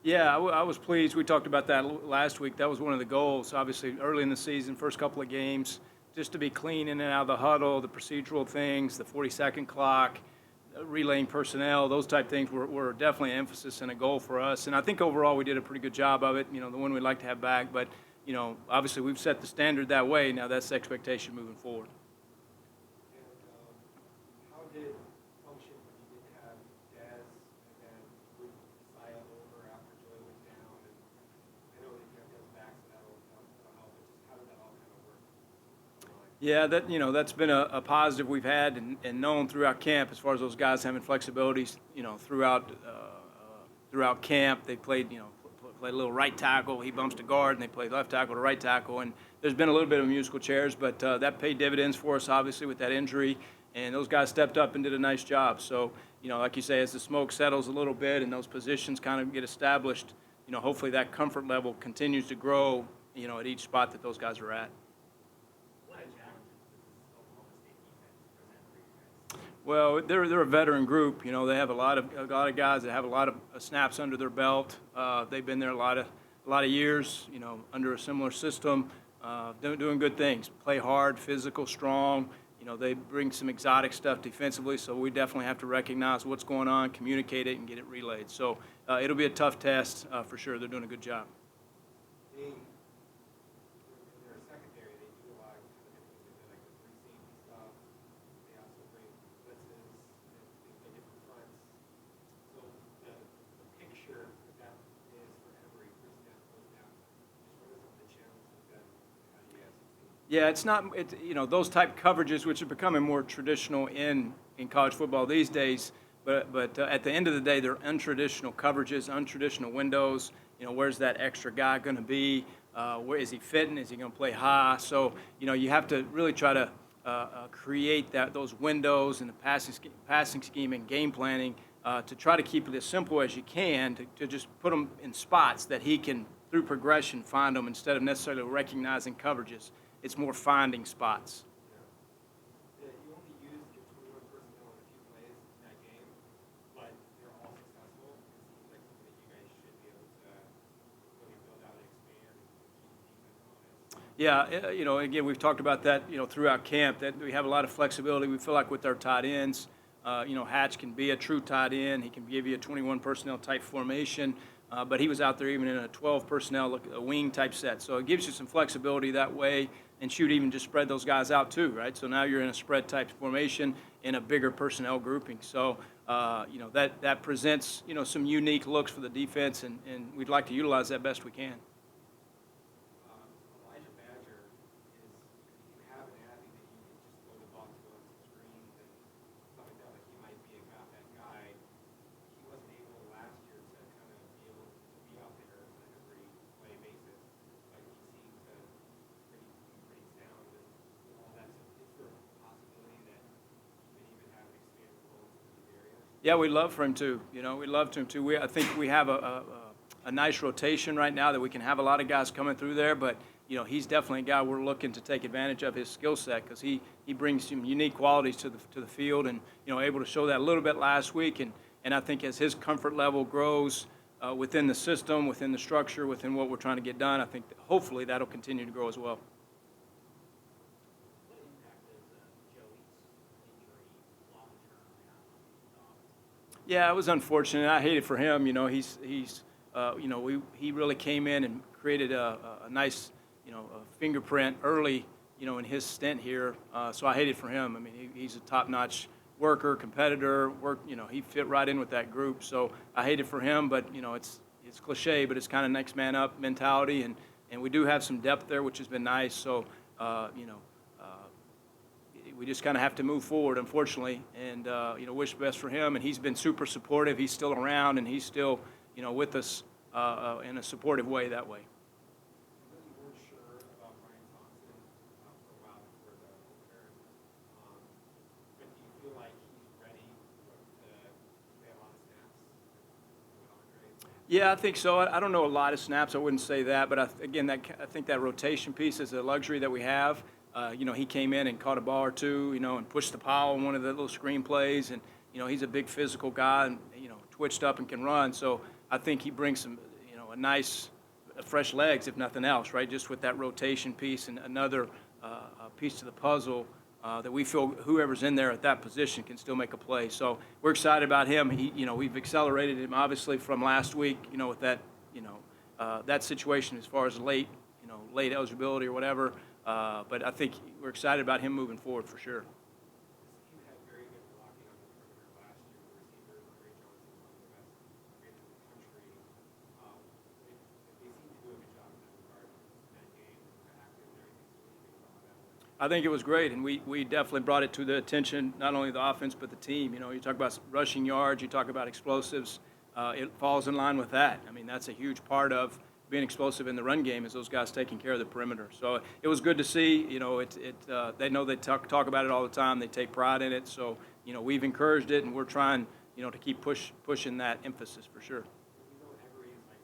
Yeah, I was pleased. We talked about that last week. That was one of the goals, obviously, early in the season, first couple of games, just to be clean in and out of the huddle, the procedural things, the 40-second clock, relaying personnel, those type things were definitely an emphasis and a goal for us. And I think overall we did a pretty good job of it. The one we'd like to have back. But, obviously we've set the standard that way. Now that's the expectation moving forward. And how did it function when you didn't have Dez and then moved Messiah over after Joy went down? And I know that you have Dez back, so that'll help. But just how did that all kind of work? Yeah, that's been a positive we've had and known throughout camp as far as those guys having flexibilities. Throughout camp they played played a little right tackle. He bumps to guard, and they played left tackle to right tackle. And there's been a little bit of musical chairs, but that paid dividends for us obviously with that injury. And those guys stepped up and did a nice job. So like you say, as the smoke settles a little bit and those positions kind of get established, hopefully that comfort level continues to grow. At each spot that those guys are at. Well, they're a veteran group. They have a lot of guys that have a lot of snaps under their belt. They've been there a lot of years. Under a similar system, doing good things. Play hard, physical, strong. They bring some exotic stuff defensively, so we definitely have to recognize what's going on, communicate it, and get it relayed. So it'll be a tough test for sure. They're doing a good job. They, in their secondary, they do a lot of kind of different things. They like the free safety stuff. They also bring blitzes and they play different fronts. So the picture that is for every first down, close down. Just what are some of the challenges that how do you guys see? Yeah, it's not those type coverages which are becoming more traditional in college football these days. But at the end of the day, they're untraditional coverages, untraditional windows. Where's that extra guy going to be? Where is he fitting? Is he going to play high? So you have to really try to create those windows and the passing scheme and game planning to try to keep it as simple as you can to just put them in spots that he can through progression find them instead of necessarily recognizing coverages. It's more finding spots. Yeah, you only used your 21 personnel in a few plays in that game, but they're all successful. It seems like something that you guys should be able to really build out and expand and keep the defense honest. Yeah, again, we've talked about that, throughout camp, that we have a lot of flexibility. We feel like with our tight ends, Hatch can be a true tight end. He can give you a 21 personnel type formation, but he was out there even in a 12 personnel, a wing type set. So it gives you some flexibility that way, and shoot, even just spread those guys out too, right? So now you're in a spread type formation in a bigger personnel grouping. So, that presents, some unique looks for the defense, and we'd like to utilize that best we can. Elijah Badger is, you have an athlete that you can just throw the ball to him, some screens and stuff like that. Like he might be that guy. He wasn't able last year to kind of be able to be out there on an every play basis, but he seemed to pretty sound and all that. So is there a possibility that you could even have an expanded role in these areas? Yeah, we'd love for him to. We'd love him to. I think we have a nice rotation right now that we can have a lot of guys coming through there, but he's definitely a guy we're looking to take advantage of his skill set because he brings some unique qualities to the field and able to show that a little bit last week and I think as his comfort level grows within the system, within the structure, within what we're trying to get done, I think that hopefully that'll continue to grow as well. What impact does Joey's injury long term have on these dogs? Yeah, it was unfortunate. I hate it for him. He really came in and created a nice, a fingerprint early, in his stint here. So I hate it for him. I mean, he's a top-notch worker, competitor. He fit right in with that group. So I hate it for him. But it's cliche, but it's kind of next man up mentality, and we do have some depth there, which has been nice. So we just kind of have to move forward, unfortunately, and wish best for him. And he's been super supportive. He's still around, and he's still with us in a supportive way that way. I know you weren't sure about Ryan Thompson for a while before the opener, but do you feel like he's ready to play a lot of snaps with Andre? Yeah, I think so. I don't know a lot of snaps. I wouldn't say that, but I think that rotation piece is a luxury that we have. He came in and caught a ball or two, and pushed the pile on one of the little screen plays, and he's a big physical guy and twitched up and can run. So I think he brings a nice fresh legs, if nothing else, right? Just with that rotation piece and another piece to the puzzle that we feel whoever's in there at that position can still make a play. So we're excited about him. We've accelerated him obviously from last week, with that, that situation as far as late eligibility or whatever. But I think we're excited about him moving forward for sure. This team had very good blocking on the perimeter last year. The receiver, Ray Johnson, one of the best graded in the country. They seem to do a good job in that regard in that game, active and everything. So what do you think about that? I think it was great, and we definitely brought it to the attention, not only the offense, but the team. You talk about rushing yards, you talk about explosives. It falls in line with that. I mean, that's a huge part of being explosive in the run game is those guys taking care of the perimeter. So it was good to see. They know they talk about it all the time. They take pride in it. So, we've encouraged it, and we're trying, to keep pushing that emphasis for sure. You know, Emery is like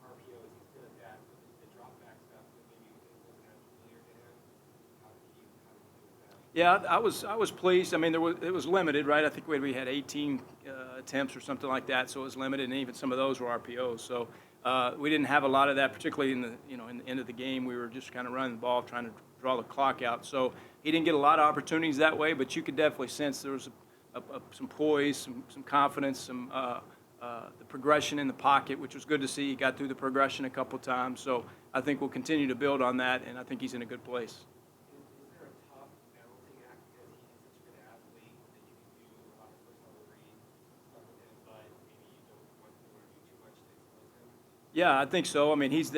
RPOs. He's good at that. But the drop back stuff that maybe it wasn't as familiar to him. How did he do with that? Yeah, I was pleased. I mean, it was limited, right? I think we had 18 attempts or something like that, so it was limited, and even some of those were RPOs. So we didn't have a lot of that, particularly in the end of the game. We were just kind of running the ball, trying to draw the clock out. So he didn't get a lot of opportunities that way, but you could definitely sense there was some poise, some confidence, the progression in the pocket, which was good to see. He got through the progression a couple times, so I think we'll continue to build on that, and I think he's in a good place. Is there a tough balancing act because he's such a good athlete that you can do a lot of first level read stuff with him, but maybe you don't want to do too much to expose him? Yeah, I think so. I mean, he's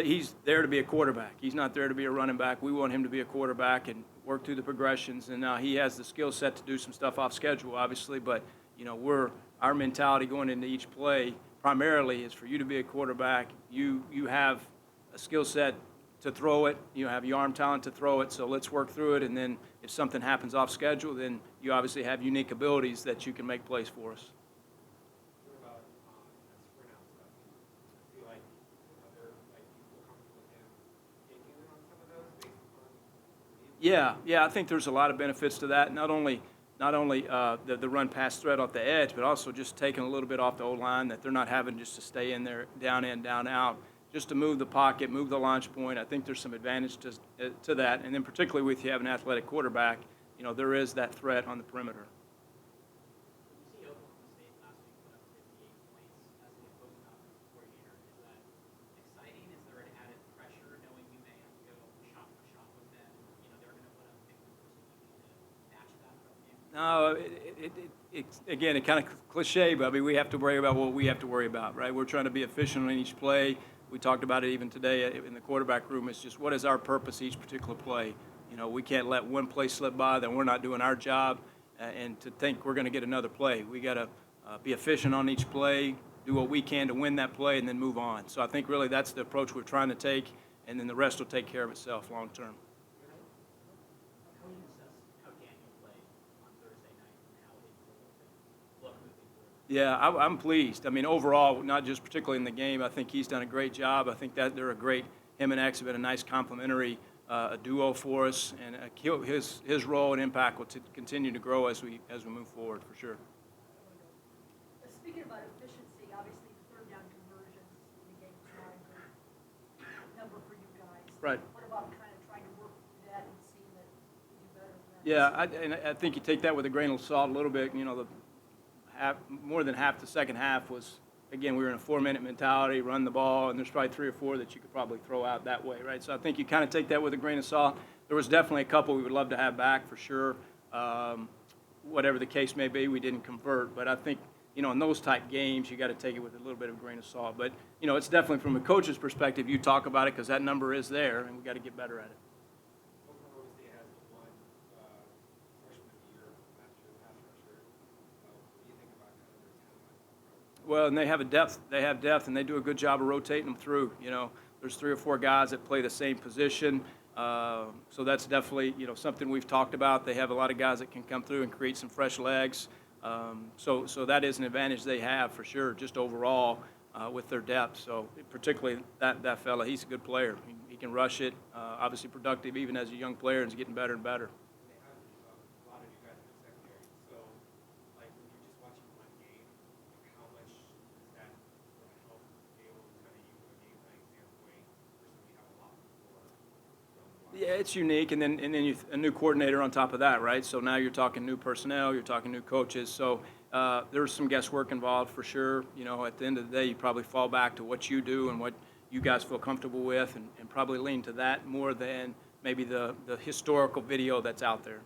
there to be a quarterback. He's not there to be a running back. We want him to be a quarterback and work through the progressions. And he has the skill set to do some stuff off schedule, obviously. But our mentality going into each play primarily is for you to be a quarterback. You have a skill set to throw it. You have your arm talent to throw it. So let's work through it. And then if something happens off schedule, then you obviously have unique abilities that you can make plays for us. What about that sprint out stuff? Do you feel like you feel comfortable with him taking it on some of those based upon? Yeah, I think there's a lot of benefits to that. Not only the run pass threat off the edge, but also just taking a little bit off the O-line, that they're not having just to stay in there, down in, down out, just to move the pocket, move the launch point. I think there's some advantage to that. And then particularly with you have an athletic quarterback, there is that threat on the perimeter. You see Oklahoma State last week put up 58 points as the opposing offensive coordinator. Is that exciting? Is there an added pressure knowing you may have to go shot for shot with them? They're going to put up big numbers and you need to match that from you. No, again, it kind of cliche, but I mean, we have to worry about what we have to worry about, right? We're trying to be efficient on each play. We talked about it even today in the quarterback room. It's just what is our purpose each particular play? We can't let one play slip by, then we're not doing our job, and to think we're going to get another play. We got to be efficient on each play, do what we can to win that play, and then move on. So I think really that's the approach we're trying to take, and then the rest will take care of itself long term. How do you assess how Daniel played on Thursday night and how he will look moving forward? Yeah, I'm pleased. I mean, overall, not just particularly in the game, I think he's done a great job. I think that they're him and X have been a nice complementary duo for us, and his role and impact will continue to grow as we move forward, for sure. Speaking about efficiency, obviously the third down conversions in the game is not a good number for you guys. Right. What about kind of trying to work through that and seeing that you do better than that? Yeah, I think you take that with a grain of salt a little bit. More than half the second half was, again, we were in a 4-minute mentality, run the ball, and there's probably 3 or 4 that you could probably throw out that way, right? So I think you kind of take that with a grain of salt. There was definitely a couple we would love to have back for sure. Whatever the case may be, we didn't convert. But I think, in those type games, you got to take it with a little bit of a grain of salt. But, it's definitely from a coach's perspective, you talk about it because that number is there, and we got to get better at it. Oklahoma State has the one freshman of the year last year, pass rusher. What do you think about kind of their talent? Well, and they have depth, and they do a good job of rotating them through. There's 3 or 4 guys that play the same position. So that's definitely, something we've talked about. They have a lot of guys that can come through and create some fresh legs. So that is an advantage they have for sure, just overall with their depth. So particularly that fella, he's a good player. He can rush it, obviously productive even as a young player, and is getting better and better. They have a lot of you guys in the secondary. So, like, when you're just watching one game, how much does that sort of help be able to kind of use a game Yeah, it's unique, and then a new coordinator on top of that, right? So now you're talking new personnel, you're talking new coaches. So there's some guesswork involved for sure. You know, at the end of the day, you probably fall back to what you do and what you guys feel comfortable with, and probably lean to that more than maybe the historical video that's out there.